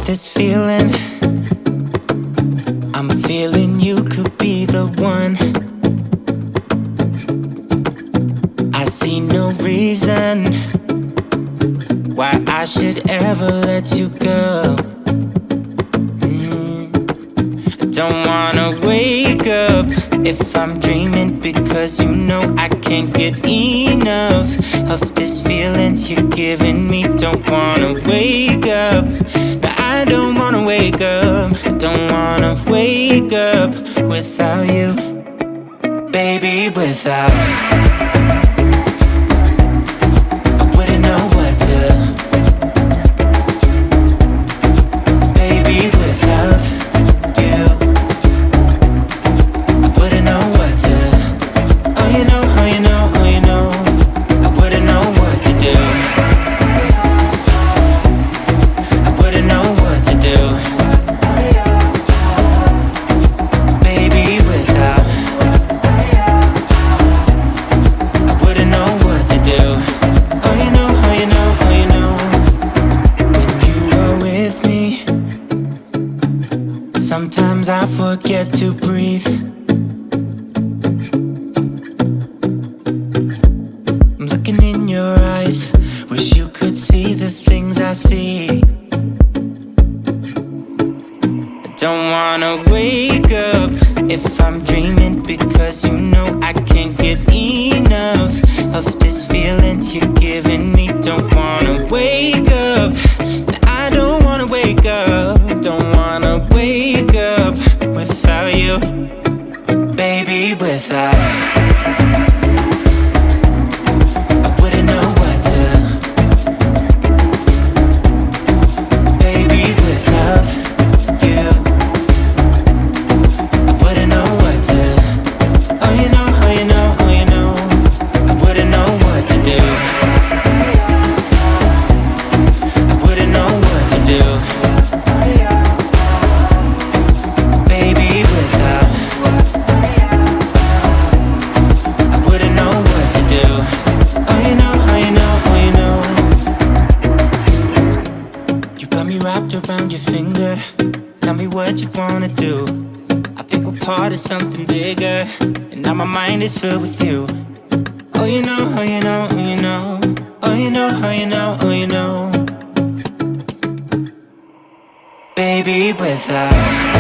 This feeling, I'm feeling you could be the one. I see no reason why I should ever let you go. I don't wanna wake up if I'm dreaming, because you know I can't get enough of this feeling you're giving me. Don't wanna wake up. I don't wanna wake up, I don't wanna wake up without you, baby, without. I wouldn't know what to, baby, without you. I wouldn't know what to, oh you know, oh you know, oh you know, I wouldn't know what to do. Sometimes I forget to breathe. I'm looking in your eyes, wish you could see the things I see. I don't wanna wake up if I'm dreaming, because you know I can't get enough of this feeling you're giving me. Don't wanna wake up, I don't wanna wake up. Don't wanna wake up without you, baby, without. I wouldn't know what to, baby, without you. I wouldn't know what to, oh you know, oh you know, oh you know, I wouldn't know what to do. I wouldn't know what to do. Around your finger, tell me what you wanna do. I think we're part of something bigger, and now my mind is filled with you. Oh you know, oh you know, oh you know, oh you know, oh you know, oh you know, baby, without.